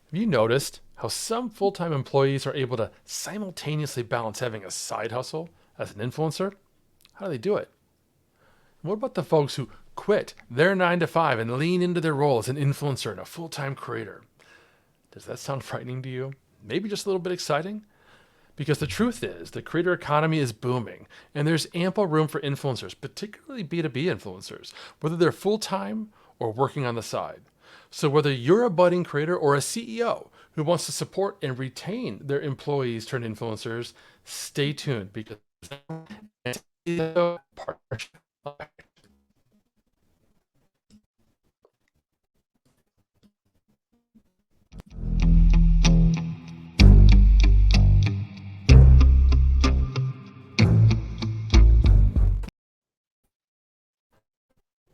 Have you noticed how some full time employees are able to simultaneously balance having a side hustle as an influencer? How do they do it? And what about the folks who quit their 9 to 5 and lean into their role as an influencer and a full time creator? Does that sound frightening to you? Maybe just a little bit exciting? Because the truth is, the creator economy is booming, and there's ample room for influencers, particularly B2B influencers, whether they're full time or working on the side. So, whether you're a budding creator or a CEO who wants to support and retain their employees turned influencers, stay tuned because partnership.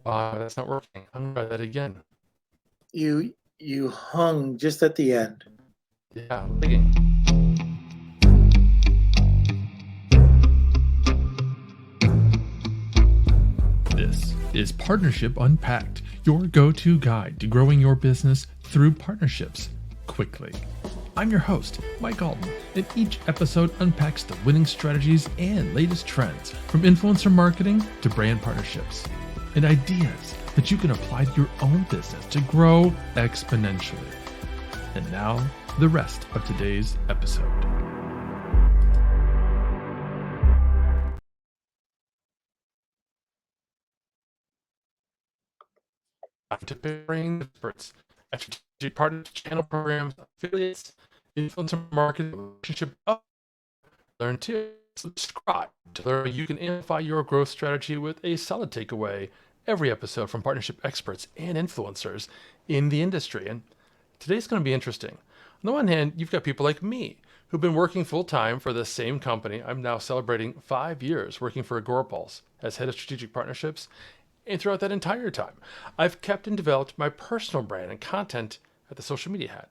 That's not working. I'm gonna try that again. You hung just at the end. Yeah, thinking. This is Partnership Unpacked, your go-to guide to growing your business through partnerships quickly. I'm your host, Mike Alton, and each episode unpacks the winning strategies and latest trends from influencer marketing to brand partnerships and ideas that you can apply to your own business to grow exponentially. And now, the rest of today's episode. To bring experts at strategic partners, channel programs, affiliates, influencer marketing, relationship. Learn to subscribe to learn how you can amplify your growth strategy with a solid takeaway every episode from partnership experts and influencers in the industry. And today's going to be interesting. On the one hand, you've got people like me who've been working full time for the same company. I'm now celebrating 5 years working for Agorapulse as head of strategic partnerships. And throughout that entire time, I've kept and developed my personal brand and content at the social media hat.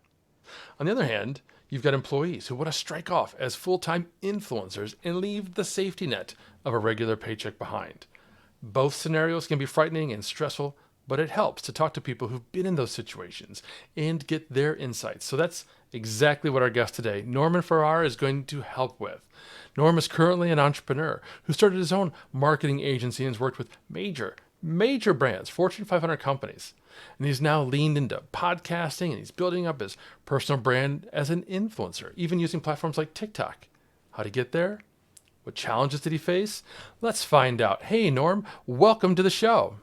On the other hand, you've got employees who want to strike off as full time influencers and leave the safety net of a regular paycheck behind. Both scenarios can be frightening and stressful, but it helps to talk to people who've been in those situations and get their insights. So that's exactly what our guest today, Norman Farrar, is going to help with. Norm is currently an entrepreneur who started his own marketing agency and has worked with major brands, Fortune 500 companies. And he's now leaned into podcasting and he's building up his personal brand as an influencer, even using platforms like TikTok. How to get there? What challenges did he face? Let's find out. Hey, Norm, welcome to the show.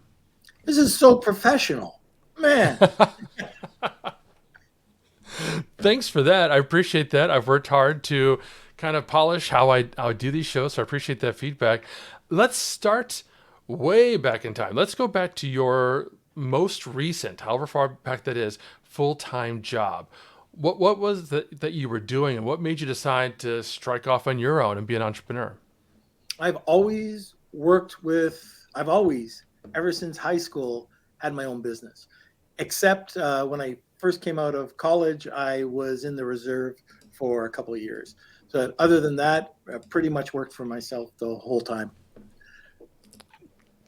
This is so professional. Man, Thanks for that. I appreciate that. I've worked hard to kind of polish how I do these shows, so I appreciate that feedback. Let's start way back in time. Let's go back to your most recent, however far back that is, full-time job. What was that you were doing, and what made you decide to strike off on your own and be an entrepreneur? I've always worked with, I've always, ever since high school, had my own business. Except when I first came out of college, I was in the reserve for a couple of years. So other than that, I pretty much worked for myself the whole time.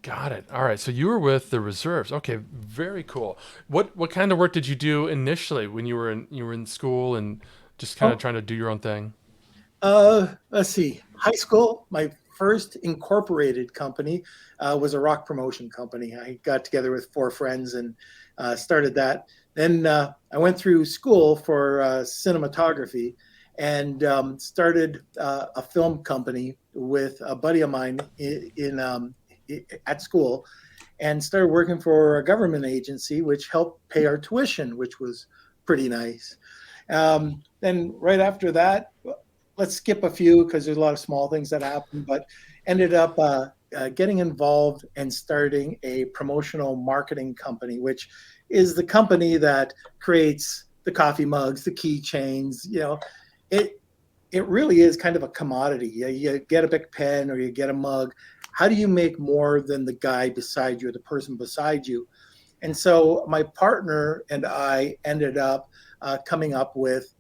Got it. All right. So you were with the reserves. Okay, very cool. What kind of work did you do initially when you were in school and just kind of Oh, trying to do your own thing? let's see. High school, my first incorporated company was a rock promotion company. I got together with four friends and started that. Then I went through school for cinematography and started a film company with a buddy of mine at school and started working for a government agency, which helped pay our tuition, which was pretty nice. Then right after that, let's skip a few because there's a lot of small things that happened, but ended up getting involved and starting a promotional marketing company, which is the company that creates the coffee mugs, the keychains. It it really is kind of a commodity. You get a big pen or you get a mug. How do you make more than the guy beside you or the person beside you? And so my partner and I ended up coming up with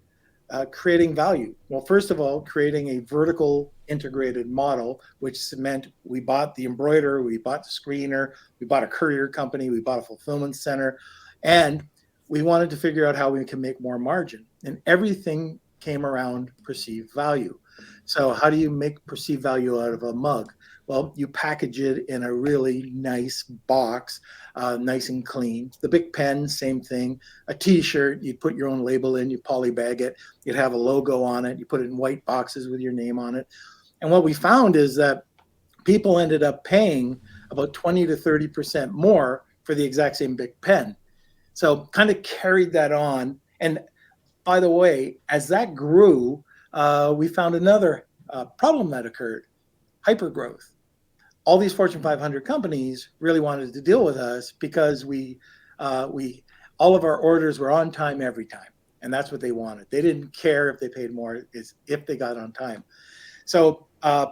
creating value. Well, first of all, creating a vertical integrated model, which meant we bought the embroiderer, we bought the screener, we bought a courier company, we bought a fulfillment center, and we wanted to figure out how we can make more margin. And everything came around perceived value. So how do you make perceived value out of a mug? Well, you package it in a really nice box, nice and clean. The Big Pen, same thing. A T-shirt, you put your own label in, you polybag it, you'd have a logo on it, you put it in white boxes with your name on it. And what we found is that people ended up paying about 20 to 30% more for the exact same Big Pen. So kind of carried that on. And by the way, as that grew, we found another problem that occurred: hypergrowth. All these Fortune 500 companies really wanted to deal with us because we all of our orders were on time every time, and that's what they wanted. They didn't care if they paid more, is if they got on time. So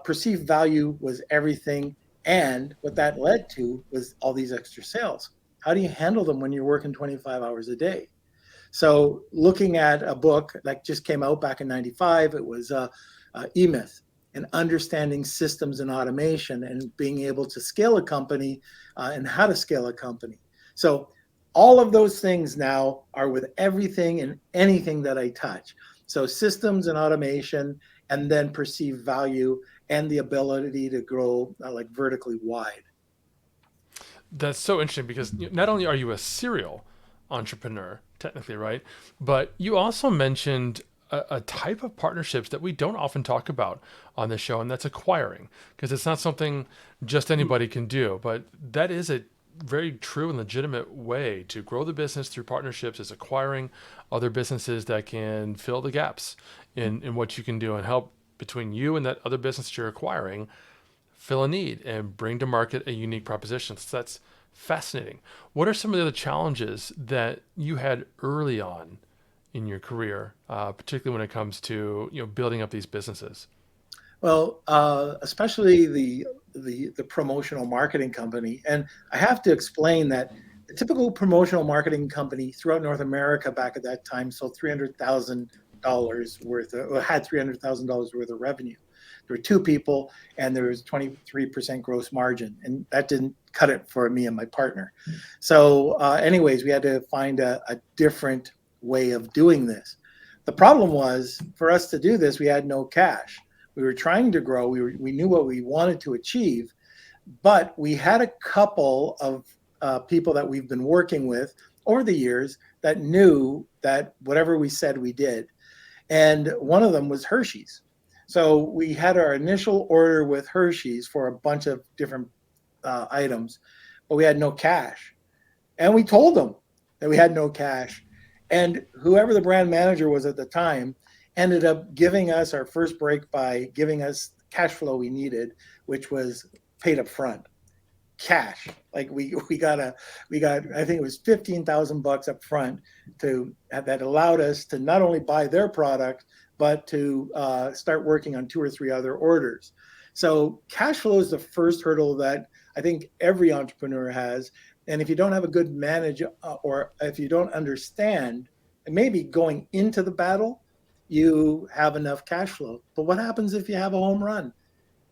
perceived value was everything, and what that led to was all these extra sales. How do you handle them when you're working 25 hours a day? So looking at a book that just came out back in '95, it was E-Myth, and understanding systems and automation and being able to scale a company and how to scale a company. So all of those things now are with everything and anything that I touch. So systems and automation, and then perceived value and the ability to grow like vertically wide. That's so interesting because not only are you a serial entrepreneur, technically, right? But you also mentioned a type of partnerships that we don't often talk about on this show, and that's acquiring, because it's not something just anybody can do. But that is a very true and legitimate way to grow the business through partnerships, is acquiring other businesses that can fill the gaps in what you can do and help between you and that other business you're acquiring fill a need and bring to market a unique proposition. So that's fascinating. What are some of the other challenges that you had early on in your career, particularly when it comes to building up these businesses? Well, especially the promotional marketing company, and I have to explain that the typical promotional marketing company throughout North America back at that time sold $300,000 worth of, had $300,000 worth of revenue. There were two people, and there was 23% gross margin, and that didn't cut it for me and my partner. So, anyways, we had to find a different way of doing this. The problem was, for us to do this, we had no cash. We were trying to grow. We knew what we wanted to achieve, but we had a couple of people that we've been working with over the years that knew that whatever we said, we did. And one of them was Hershey's. So we had our initial order with Hershey's for a bunch of different items, but we had no cash. And we told them that we had no cash. And whoever the brand manager was at the time ended up giving us our first break by giving us cash flow we needed, which was paid up front. Cash. Like we got I think it was $15,000 up front that allowed us to not only buy their product, but to start working on 2 or 3 other orders. So cash flow is the first hurdle that I think every entrepreneur has. And if you don't have a good manager, or if you don't understand, and maybe going into the battle, you have enough cash flow. But what happens if you have a home run?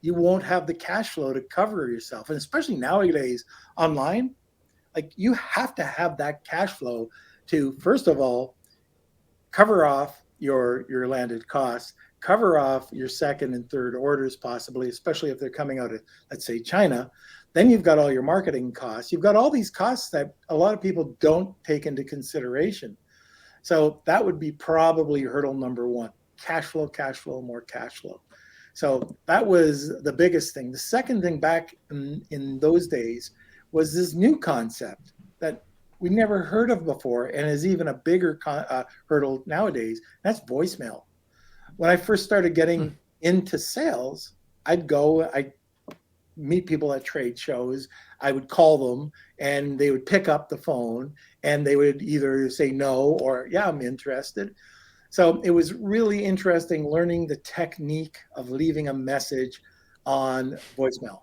You won't have the cash flow to cover yourself. And especially nowadays online, like you have to have that cash flow to, first of all, cover off your landed costs, cover off your second and third orders possibly, especially if they're coming out of, let's say, China. Then you've got all your marketing costs. You've got all these costs that a lot of people don't take into consideration. So that would be probably hurdle number one: cash flow, more cash flow. So that was the biggest thing. The second thing back in those days was this new concept that we never heard of before, and is even a bigger hurdle nowadays. That's voicemail. When I first started getting into sales, I'd meet people at trade shows. I would call them, and they would pick up the phone, and they would either say no or, yeah, I'm interested. So it was really interesting learning the technique of leaving a message on voicemail.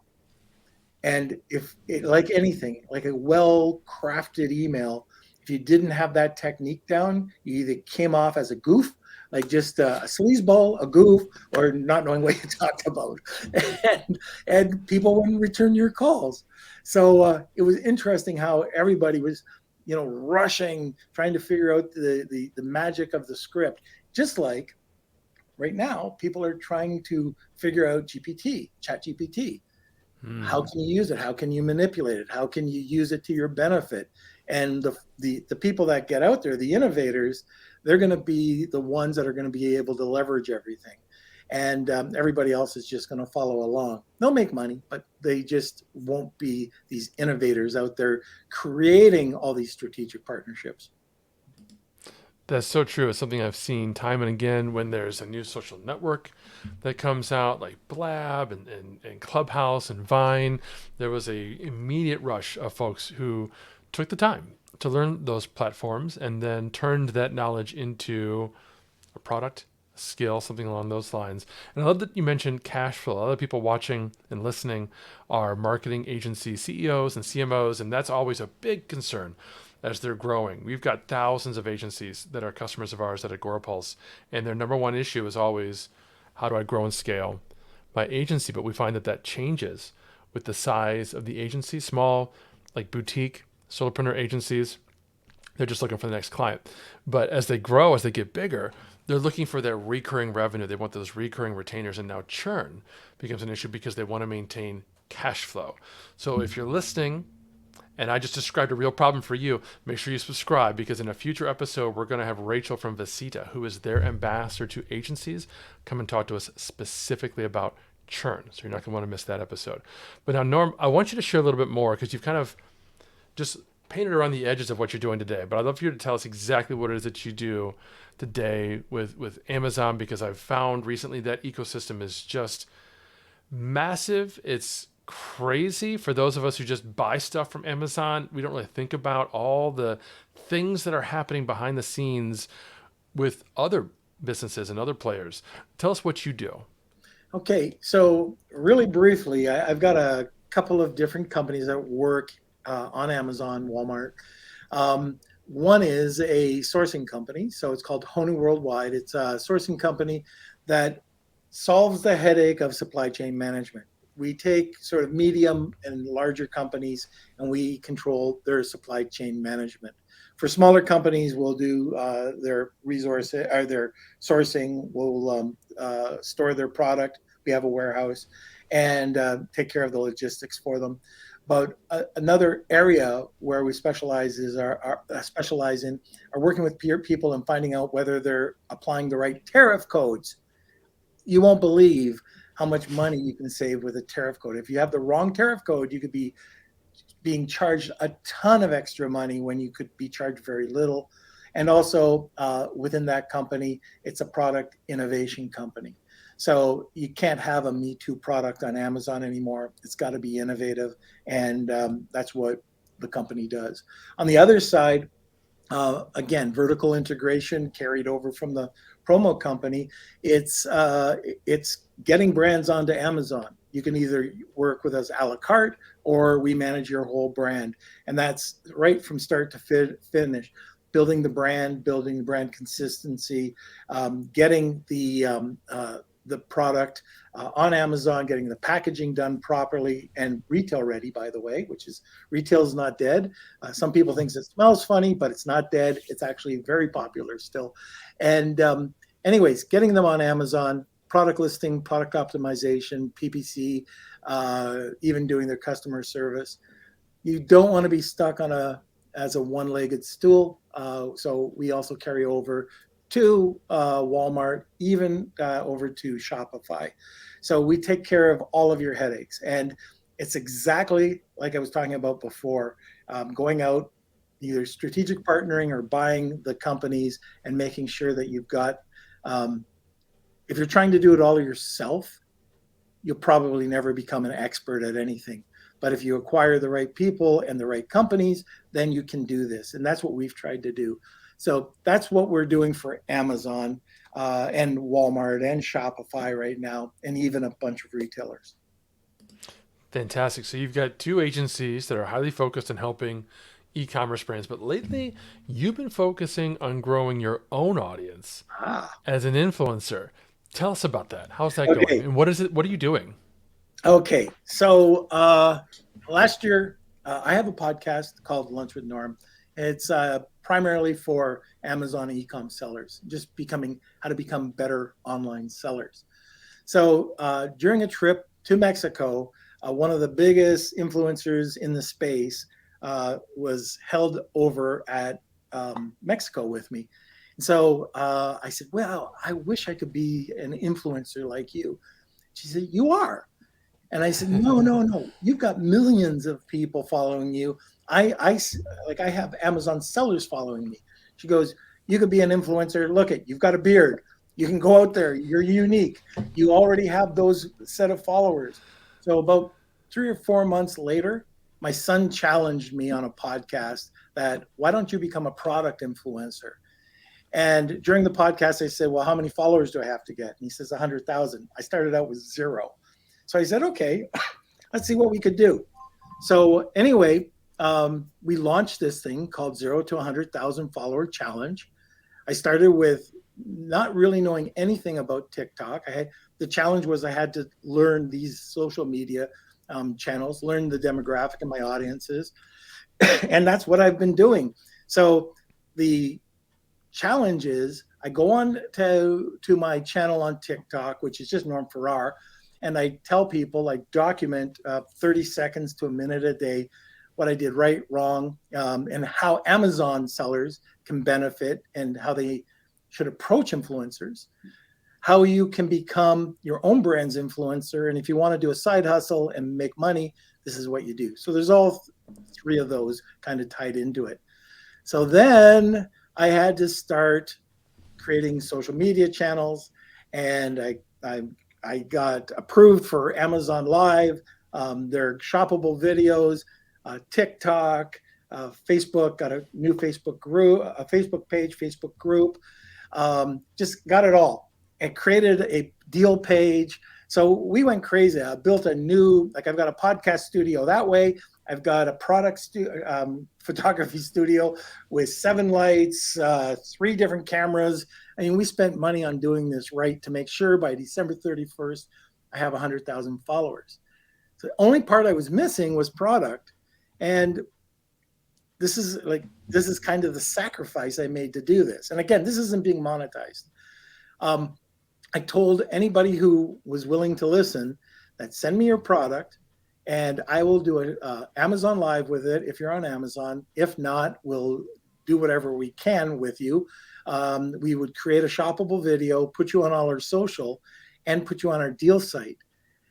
And if like anything, like a well-crafted email, if you didn't have that technique down, you either came off as a goof, like just a sleazeball, a goof, or not knowing what you talked about. And people wouldn't return your calls. So it was interesting how everybody was rushing, trying to figure out the magic of the script. Just like right now, people are trying to figure out Chat GPT. How Hmm. can you use it? How can you manipulate it? How can you use it to your benefit? And the people that get out there, the innovators, they're going to be the ones that are going to be able to leverage everything. And everybody else is just going to follow along. They'll make money, but they just won't be these innovators out there creating all these strategic partnerships. That's so true. It's something I've seen time and again when there's a new social network that comes out, like Blab and Clubhouse and Vine. There was a immediate rush of folks who took the time to learn those platforms and then turned that knowledge into a product, a skill, something along those lines. And I love that you mentioned cash flow. A lot of people watching and listening are marketing agency CEOs and CMOs, and that's always a big concern as they're growing. We've got thousands of agencies that are customers of ours at Agorapulse, and their number one issue is always, how do I grow and scale my agency? But we find that that changes with the size of the agency. Small, like boutique solopreneur agencies, they're just looking for the next client. But as they grow, as they get bigger, they're looking for their recurring revenue. They want those recurring retainers, and now churn becomes an issue because they want to maintain cash flow. So if you're listening and I just described a real problem for you, make sure you subscribe, because in a future episode, we're going to have Rachel from Visita, who is their ambassador to agencies, come and talk to us specifically about churn. So you're not going to want to miss that episode. But now, Norm, I want you to share a little bit more, because you've kind of just painted around the edges of what you're doing today. But I'd love for you to tell us exactly what it is that you do today with Amazon, because I've found recently that ecosystem is just massive. It's crazy for those of us who just buy stuff from Amazon. We don't really think about all the things that are happening behind the scenes with other businesses and other players. Tell us what you do. Okay, so really briefly, I've got a couple of different companies that work on Amazon, Walmart. One is a sourcing company, so it's called Honu Worldwide. It's a sourcing company that solves the headache of supply chain management. We take sort of medium and larger companies and we control their supply chain management. For smaller companies, we'll do their resource or their sourcing. We'll store their product. We have a warehouse and take care of the logistics for them. But another area where we specialize in are working with peer people and finding out whether they're applying the right tariff codes. You won't believe how much money you can save with a tariff code. If you have the wrong tariff code, you could be being charged a ton of extra money when you could be charged very little. And also within that company, it's a product innovation company. So you can't have a Me Too product on Amazon anymore. It's got to be innovative. And that's what the company does. On the other side, again, vertical integration carried over from the promo company. It's getting brands onto Amazon. You can either work with us a la carte or we manage your whole brand. And that's right from start to finish. Building the brand consistency, getting the product on Amazon, getting the packaging done properly and retail ready, by the way, which is retail is not dead. Some people think it smells funny, but it's not dead. It's actually very popular still. And anyways, getting them on Amazon, product listing, product optimization, PPC, even doing their customer service. You don't want to be stuck on as a one-legged stool. So we also carry over to Walmart, even over to Shopify. So we take care of all of your headaches. And it's exactly like I was talking about before, going out, either strategic partnering or buying the companies and making sure that you've got, if you're trying to do it all yourself, you'll probably never become an expert at anything. But if you acquire the right people and the right companies, then you can do this. And that's what we've tried to do. So that's what we're doing for Amazon and Walmart and Shopify right now, and even a bunch of retailers. Fantastic. So you've got two agencies that are highly focused on helping e-commerce brands, but lately you've been focusing on growing your own audience as an influencer. Tell us about that. How's that going? And what is it? What are you doing? Okay. So last year, I have a podcast called Lunch with Norm. It's primarily for Amazon e-com sellers, just becoming how to become better online sellers. So during a trip to Mexico, one of the biggest influencers in the space was held over at Mexico with me. And so I said, well, I wish I could be an influencer like you. She said, you are. And I said, no, no, no. You've got millions of people following you. I have Amazon sellers following me. She goes, you could be an influencer. Look at, you've got a beard. You can go out there. You're unique. You already have those set of followers. So about 3 or 4 months later, my son challenged me on a podcast that why don't you become a product influencer? And during the podcast, I said, well, how many followers do I have to get? And he says, 100,000. I started out with 0. So I said, okay, let's see what we could do. So anyway, we launched this thing called 0 to 100,000 follower challenge. I started with not really knowing anything about TikTok. The challenge was I had to learn these social media channels, learn the demographic of my audiences. And that's what I've been doing. So the challenge is I go on to my channel on TikTok, which is just Norman Farrar, and I tell people, I document 30 seconds to a minute a day what I did right, wrong, and how Amazon sellers can benefit and how they should approach influencers, how you can become your own brand's influencer. And if you want to do a side hustle and make money, this is what you do. So there's all 3 of those kind of tied into it. So then I had to start creating social media channels, and I got approved for Amazon Live, their shoppable videos, TikTok, Facebook, got a new Facebook group, a Facebook page, Facebook group, just got it all and created a deal page. So we went crazy. I built a new, I've got a podcast studio that way. I've got a product photography studio with 7 lights, 3 different cameras. I mean, we spent money on doing this right to make sure by December 31st, I have 100,000 followers. So the only part I was missing was product. And this is kind of the sacrifice I made to do this. And again, this isn't being monetized. I told anybody who was willing to listen that send me your product and I will do an Amazon Live with it if you're on Amazon. If not, we'll do whatever we can with you. We would create a shoppable video, put you on all our social, and put you on our deal site.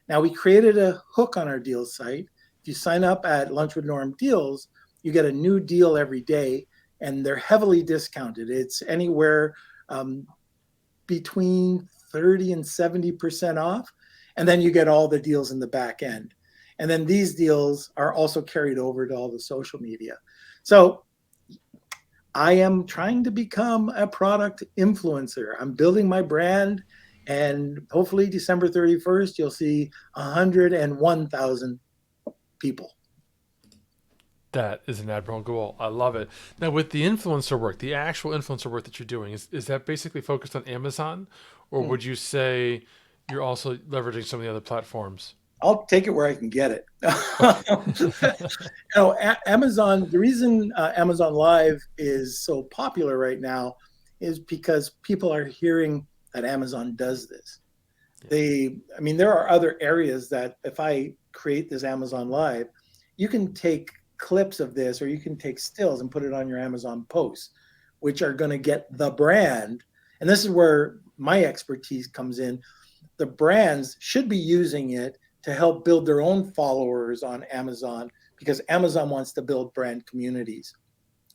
Now, we created a hook on our deal site. If you sign up at Lunch with Norm Deals, you get a new deal every day, and they're heavily discounted. It's anywhere between 30 and 70% off, and then you get all the deals in the back end. And then these deals are also carried over to all the social media. So I am trying to become a product influencer. I'm building my brand, and hopefully December 31st, you'll see 101,000 people. That is an admirable goal. I love it. Now, with the influencer work, the actual influencer work that you're doing, is that basically focused on Amazon? Or would you say you're also leveraging some of the other platforms? I'll take it where I can get it. Amazon, the reason Amazon Live is so popular right now is because people are hearing that Amazon does this. There are other areas that if I create this Amazon Live, you can take clips of this or you can take stills and put it on your Amazon posts, which are going to get the brand. And this is where my expertise comes in. The brands should be using it to help build their own followers on Amazon because Amazon wants to build brand communities.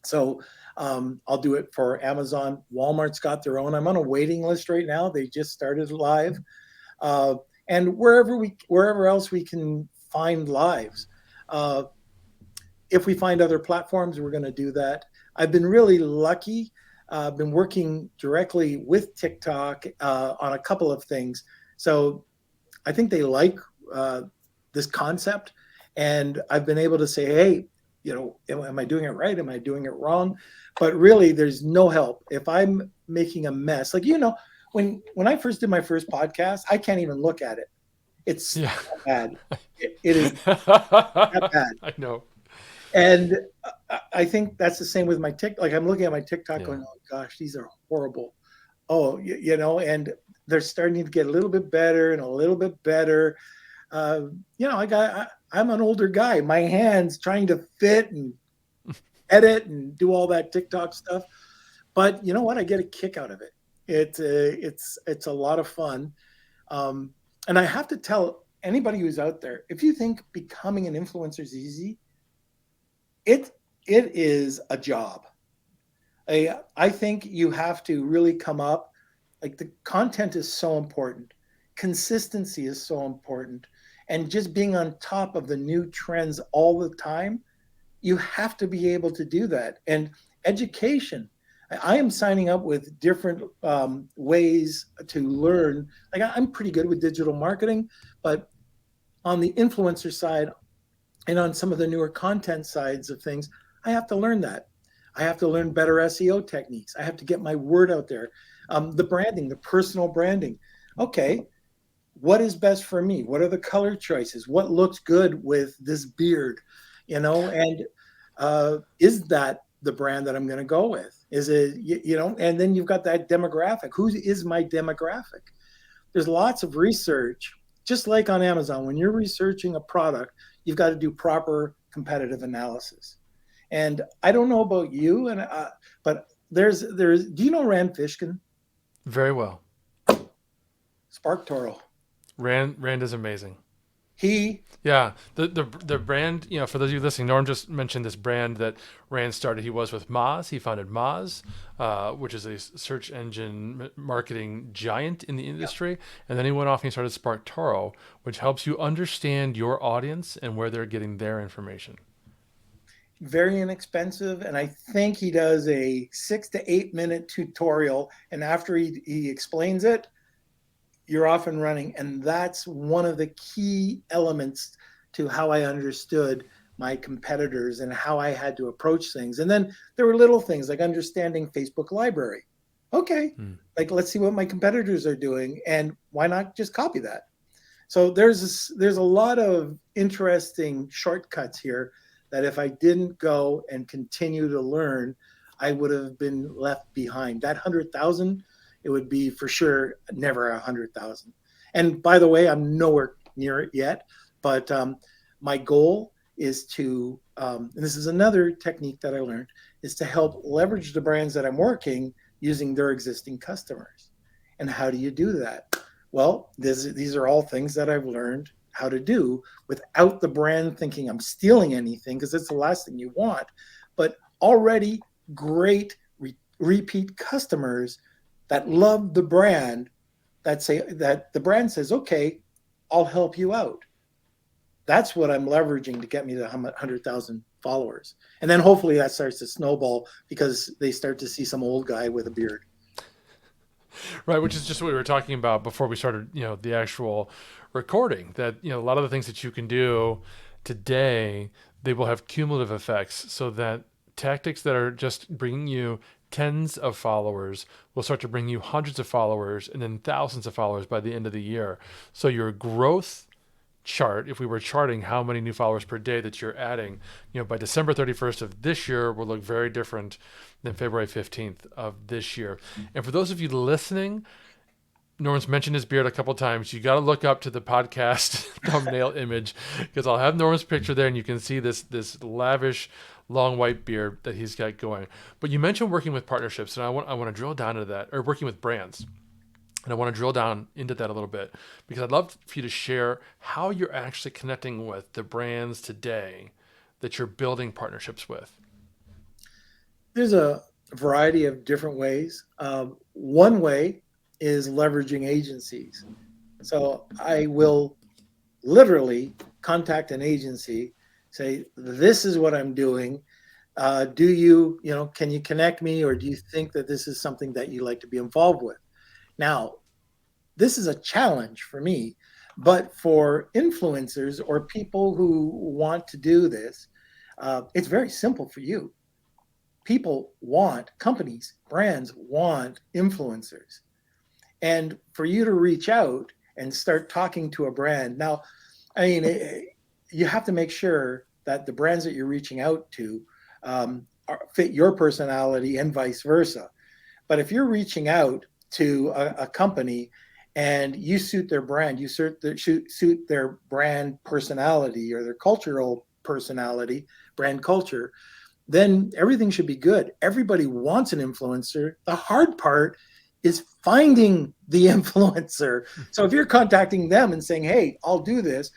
So I'll do it for Amazon. Walmart's got their own. I'm on a waiting list right now. They just started live. And wherever else we can find lives. If we find other platforms, we're going to do that. I've been really lucky. I've been working directly with TikTok on a couple of things. So I think they like this concept. And I've been able to say, hey, am I doing it right? Am I doing it wrong? But really, there's no help. If I'm making a mess, when I first did my first podcast, I can't even look at it. It's bad. It is that bad. I know. And I think that's the same with my TikTok. Like I'm looking at my TikTok Yeah. going, oh gosh, these are horrible. Oh, and they're starting to get a little bit better and a little bit better. I'm an older guy. My hands trying to fit and edit and do all that TikTok stuff. But you know what? I get a kick out of it. It's a lot of fun. Um, and I have to tell anybody who's out there, if you think becoming an influencer is easy, it it is a job. I think you have to really come up. Like the content is so important, consistency is so important, and just being on top of the new trends all the time. You have to be able to do that. And education. I am signing up with different ways to learn. Like I'm pretty good with digital marketing, but on the influencer side and on some of the newer content sides of things, I have to learn that. I have to learn better SEO techniques. I have to get my word out there. The branding, the personal branding. Okay, what is best for me? What are the color choices? What looks good with this beard? And is that the brand that I'm going to go with? Is it, and then you've got that demographic. Who is my demographic? There's lots of research, just like on Amazon. When you're researching a product, you've got to do proper competitive analysis. And I don't know about you, but do you know Rand Fishkin? Very well. Spark Toro. Rand is amazing. He Yeah, the brand, for those of you listening, Norm just mentioned this brand that Rand started. He was with Moz. He founded Moz, which is a search engine marketing giant in the industry. And then he went off and he started Spark Toro, which helps you understand your audience and where they're getting their information. very inexpensive, and I think he does a 6 to 8 minute tutorial, and after he explains it, you're off and running. And that's one of the key elements to how I understood my competitors and how I had to approach things. And then there were little things like understanding Facebook library. Okay, like let's see what my competitors are doing, and why not just copy that? So there's a lot of interesting shortcuts here that if I didn't go and continue to learn, I would have been left behind. That 100,000, it would be for sure never 100,000. And by the way, I'm nowhere near it yet. But my goal is to, and this is another technique that I learned, is to help leverage the brands that I'm working using their existing customers. And how do you do that? Well, these are all things that I've learned how to do without the brand thinking I'm stealing anything, because it's the last thing you want. But already great repeat customers that love the brand, that say that the brand says, okay, I'll help you out. That's what I'm leveraging to get me to 100,000 followers. And then hopefully that starts to snowball because they start to see some old guy with a beard. Right, which is just what we were talking about before we started, the actual recording. That a lot of the things that you can do today, they will have cumulative effects. So that tactics that are just bringing you tens of followers will start to bring you hundreds of followers and then thousands of followers by the end of the year. So your growth chart, if we were charting how many new followers per day that you're adding, by December 31st of this year will look very different than February 15th of this year. And for those of you listening, Norman's mentioned his beard a couple of times. You got to look up to the podcast thumbnail image, because I'll have Norman's picture there and you can see this lavish long white beard that he's got going. But you mentioned working with partnerships, and I want to drill down into that, or working with brands. And I want to drill down into that a little bit, because I'd love for you to share how you're actually connecting with the brands today that you're building partnerships with. There's a variety of different ways. One way is leveraging agencies. So I will literally contact an agency, say, this is what I'm doing. Can you connect me, or do you think that this is something that you like to be involved with? Now, this is a challenge for me, but for influencers or people who want to do this, it's very simple for you. Companies, brands want influencers. And for you to reach out and start talking to a brand. Now, I mean, you have to make sure that the brands that you're reaching out to fit your personality and vice versa. But if you're reaching out to a company and you suit their brand, you suit their brand personality or their cultural personality, brand culture, then everything should be good. Everybody wants an influencer. The hard part is finding the influencer. So if you're contacting them and saying, hey, I'll do this,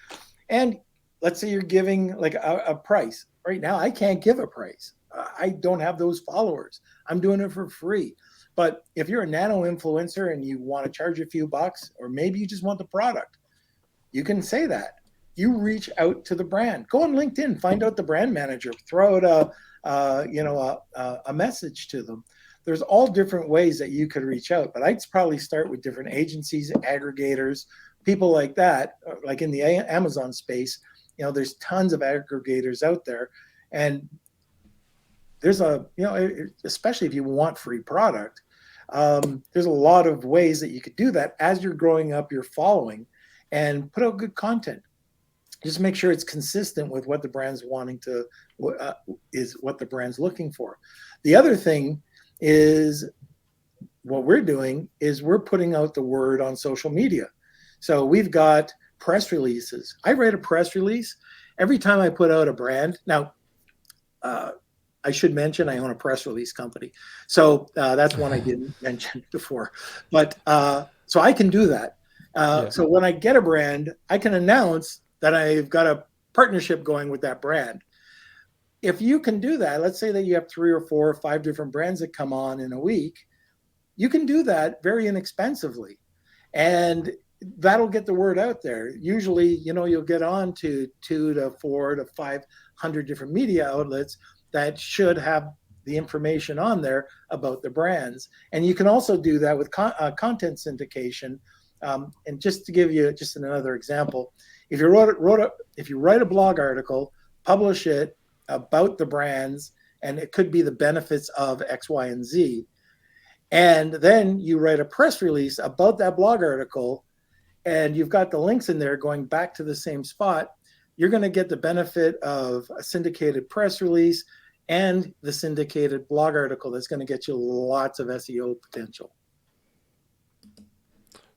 and let's say you're giving like a price. Right now, I can't give a price. I don't have those followers. I'm doing it for free. But if you're a nano influencer and you want to charge a few bucks, or maybe you just want the product, you can say that. You reach out to the brand. Go on LinkedIn, find out the brand manager, throw out a message to them. There's all different ways that you could reach out, but I'd probably start with different agencies, aggregators, people like that. Like in the Amazon space, there's tons of aggregators out there, and there's especially if you want free product, there's a lot of ways that you could do that as you're growing up your following, and put out good content. Just make sure it's consistent with what the brand's is what the brand's looking for. The other thing is what we're doing is we're putting out the word on social media. So we've got press releases. I write a press release every time I put out a brand. Now, I should mention I own a press release company. So that's one I didn't mention before. But so I can do that. So when I get a brand, I can announce that I've got a partnership going with that brand. If you can do that, let's say that you have 3 or 4 or 5 different brands that come on in a week, you can do that very inexpensively. And that'll get the word out there. Usually, you'll get on to 2 to 4 to 500 different media outlets that should have the information on there about the brands. And you can also do that with content syndication. And just to give you just another example, if you write a blog article, publish it about the brands, and it could be the benefits of X, Y, and Z, and then you write a press release about that blog article, and you've got the links in there going back to the same spot, you're going to get the benefit of a syndicated press release and the syndicated blog article that's going to get you lots of SEO potential.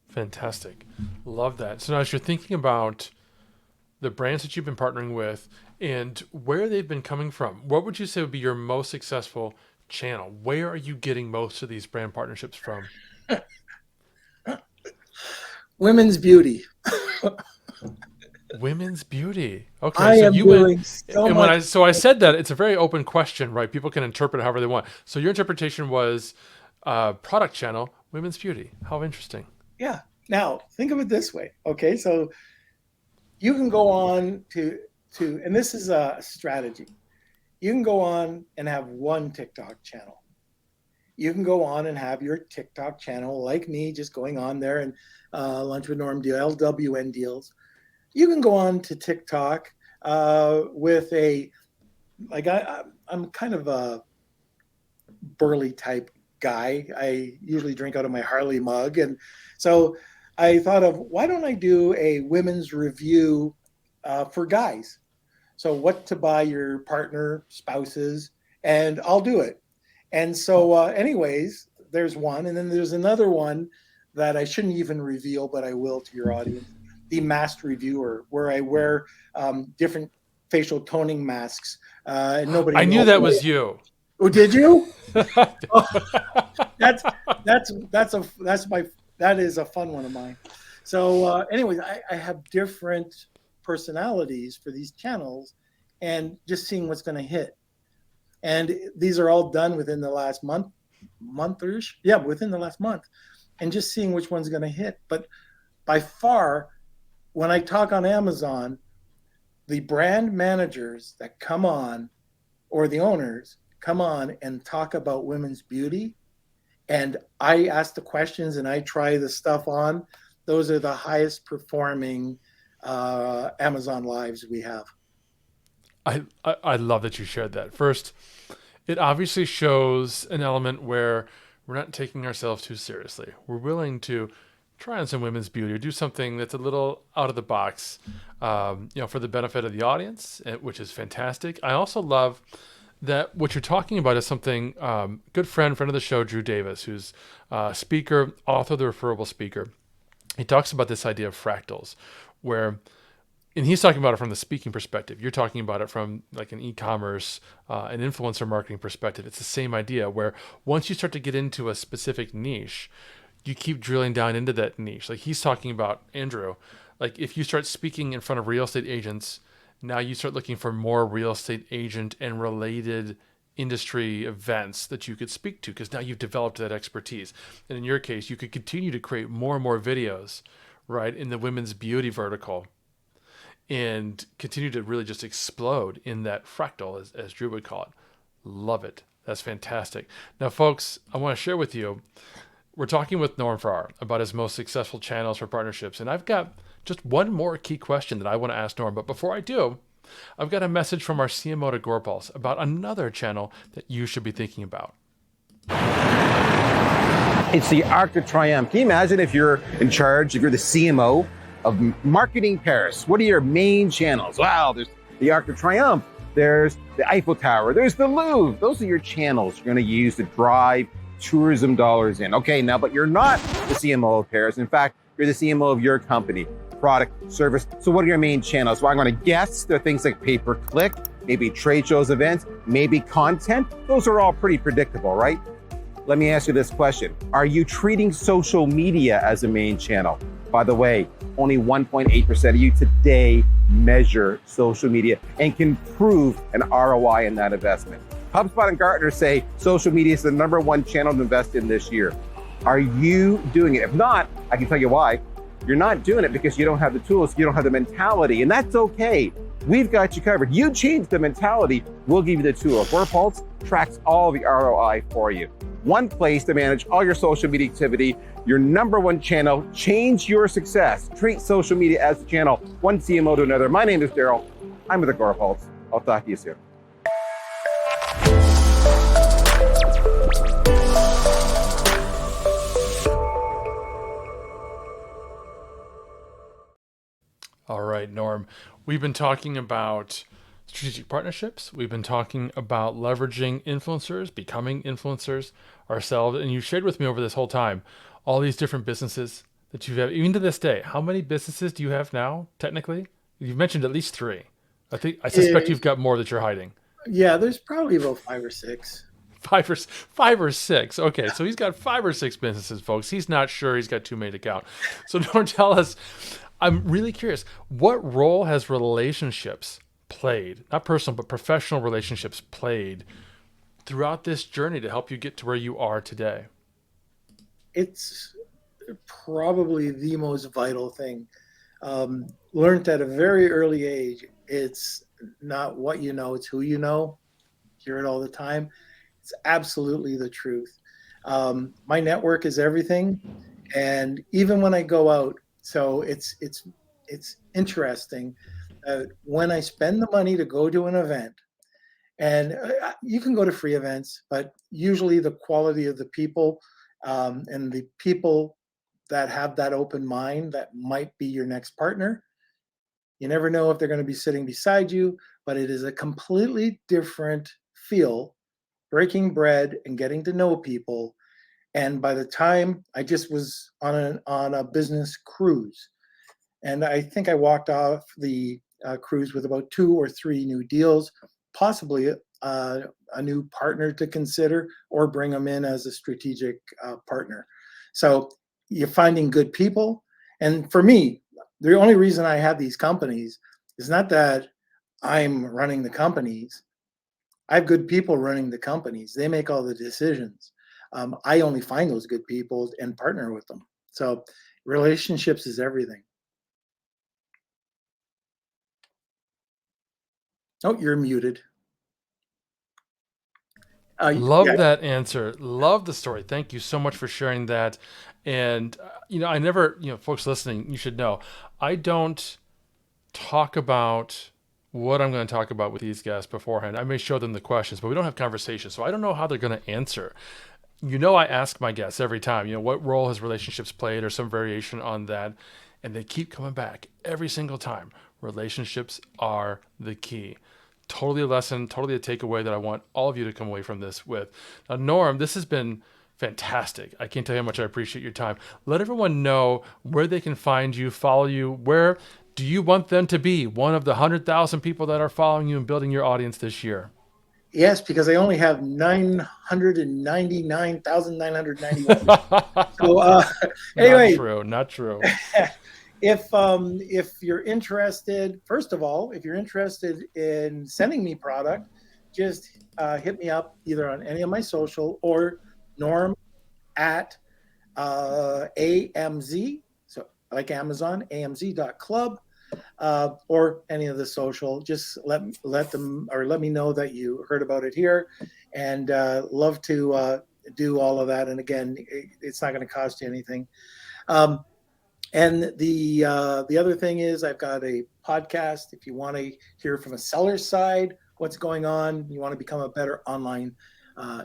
Fantastic. Love that. So now as you're thinking about the brands that you've been partnering with and where they've been coming from, what would you say would be your most successful channel? Where are you getting most of these brand partnerships from? Women's beauty. Women's beauty. Okay, I so am you doing went, so and much. I said that it's a very open question, right? People can interpret it however they want. So your interpretation was product channel, women's beauty. How interesting. Yeah. Now think of it this way. Okay, so you can go on to, and this is a strategy. You can go on and have one TikTok channel. You can go on and have your TikTok channel, like me, just going on there and Lunch with Norm deal, LWN deals. You can go on to TikTok with I'm kind of a burly type guy. I usually drink out of my Harley mug. And so I thought of, why don't I do a women's review for guys? So what to buy your partner, spouses, and I'll do it. And so anyways, there's one. And then there's another one that I shouldn't even reveal, but I will to your audience. The Masked Reviewer, where I wear different facial toning masks. And nobody I knew that was you. Oh, did you? Oh, that is a fun one of mine. So anyways, I have different personalities for these channels, and just seeing what's going to hit. And these are all done within the last month-ish. Yeah, within the last month. And just seeing which one's going to hit. But by far, when I talk on Amazon, the brand managers that come on, or the owners, come on and talk about women's beauty, and I ask the questions and I try the stuff on, those are the highest performing Amazon lives we have. I love that you shared that. First, it obviously shows an element where we're not taking ourselves too seriously. We're willing to try on some women's beauty or do something that's a little out of the box, for the benefit of the audience, which is fantastic. I also love that what you're talking about is something, good friend of the show, Drew Davis, who's a speaker, author, the referable speaker. He talks about this idea of fractals, where, and he's talking about it from the speaking perspective. You're talking about it from like an e-commerce, an influencer marketing perspective. It's the same idea where once you start to get into a specific niche, you keep drilling down into that niche. Like he's talking about, Andrew, like if you start speaking in front of real estate agents, now you start looking for more real estate agent and related industry events that you could speak to, because now you've developed that expertise. And in your case, you could continue to create more and more videos, right, in the women's beauty vertical, and continue to really just explode in that fractal, as Drew would call it. Love it. That's fantastic. Now, folks, I want to share with you, we're talking with Norm Farrar about his most successful channels for partnerships. And I've got just one more key question that I want to ask Norm. But before I do, I've got a message from our CMO to Gorpulse about another channel that you should be thinking about. It's the Arc de Triomphe. Can you imagine if you're in charge, if you're the CMO of marketing Paris? What are your main channels? Wow, there's the Arc de Triomphe, there's the Eiffel Tower, there's the Louvre. Those are your channels you're going to use to drive tourism dollars in. Okay, now, but you're not the CMO of Paris. In fact, you're the CMO of your company, product, service. So what are your main channels? Well, I'm going to guess there are things like pay-per-click, maybe trade shows, events, maybe content. Those are all pretty predictable, right? Let me ask you this question. Are you treating social media as a main channel? By the way, only 1.8% of you today measure social media and can prove an ROI in that investment. HubSpot and Gartner say social media is the #1 channel to invest in this year. Are you doing it? If not, I can tell you why. You're not doing it because you don't have the tools, you don't have the mentality, and that's okay. We've got you covered. You change the mentality, we'll give you the tools. Gorpulse tracks all the ROI for you. One place to manage all your social media activity, your #1 channel. Change your success. Treat social media as a channel, one CMO to another. My name is Daryl. I'm with the Gorpulse. I'll talk to you soon. All right, Norm. We've been talking about strategic partnerships. We've been talking about leveraging influencers, becoming influencers ourselves. And you shared with me over this whole time all these different businesses that you have, even to this day. How many businesses do you have now, technically? You've mentioned at least 3. I suspect you've got more that you're hiding. Yeah, there's probably about 5 or 6. Five or six. Okay, so he's got 5 or 6 businesses, folks. He's not sure he's got too many to count. So Norm, tell us, I'm really curious, what role has relationships played, not personal, but professional relationships played throughout this journey to help you get to where you are today? It's probably the most vital thing. Learned at a very early age, it's not what you know, it's who you know. Hear it all the time. It's absolutely the truth. My network is everything. And even when I go out, so it's interesting. When I spend the money to go to an event, and you can go to free events, but usually the quality of the people and the people that have that open mind that might be your next partner. You never know if they're going to be sitting beside you, but it is a completely different feel, breaking bread and getting to know people. And by the time I just was on a business cruise, and I think I walked off the cruise with about 2 or 3 new deals, possibly a new partner to consider, or bring them in as a strategic partner. So you're finding good people. And for me, the only reason I have these companies is not that I'm running the companies. I have good people running the companies. They make all the decisions. I only find those good people and partner with them. So relationships is everything. Oh, you're muted. Love that answer. Love the story. Thank you so much for sharing that. And, I never, folks listening, you should know, I don't talk about what I'm going to talk about with these guests beforehand. I may show them the questions, but we don't have conversations. So I don't know how they're going to answer. I ask my guests every time, what role has relationships played or some variation on that? And they keep coming back every single time. Relationships are the key. Totally a lesson, totally a takeaway that I want all of you to come away from this with. Now, Norm, this has been fantastic. I can't tell you how much I appreciate your time. Let everyone know where they can find you, follow you. Where do you want them to be? One of the 100,000 people that are following you and building your audience this year. Yes, because I only have 999,991. So anyway, not true. If you're interested, first of all, if you're interested in sending me product, just hit me up either on any of my social or Norm at AMZ, so like Amazon, AMZ.club. Or any of the social. Just let me know that you heard about it here, and love to do all of that. And again, it's not going to cost you anything. And the other thing is, I've got a podcast. If you want to hear from a seller's side, what's going on, you want to become a better online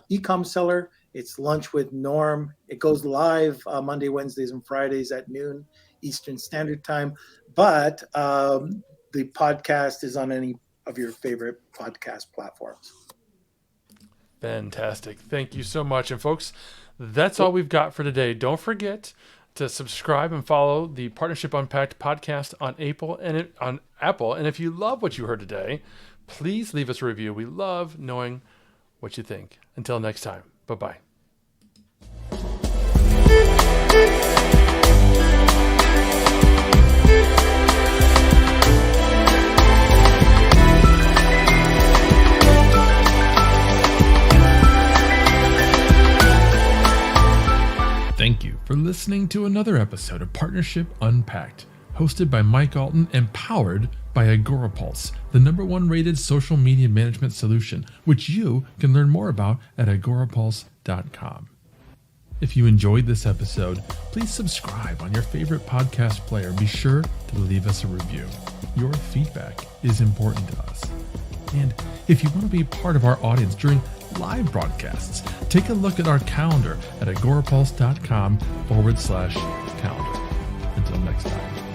e-com seller, it's Lunch with Norm. It goes live Monday, Wednesdays, and Fridays at noon Eastern Standard Time. But the podcast is on any of your favorite podcast platforms. Fantastic. Thank you so much. And folks, that's all we've got for today. Don't forget to subscribe and follow the Partnership Unpacked podcast on Apple. And if you love what you heard today, please leave us a review. We love knowing what you think. Until next time. Bye-bye. Thank you for listening to another episode of Partnership Unpacked, hosted by Mike Alton and powered by AgoraPulse, the #1 rated social media management solution, which you can learn more about at agorapulse.com. If you enjoyed this episode, please subscribe on your favorite podcast player. Be sure to leave us a review. Your feedback is important to us. And if you want to be part of our audience during live broadcasts, take a look at our calendar at agorapulse.com/calendar. Until next time.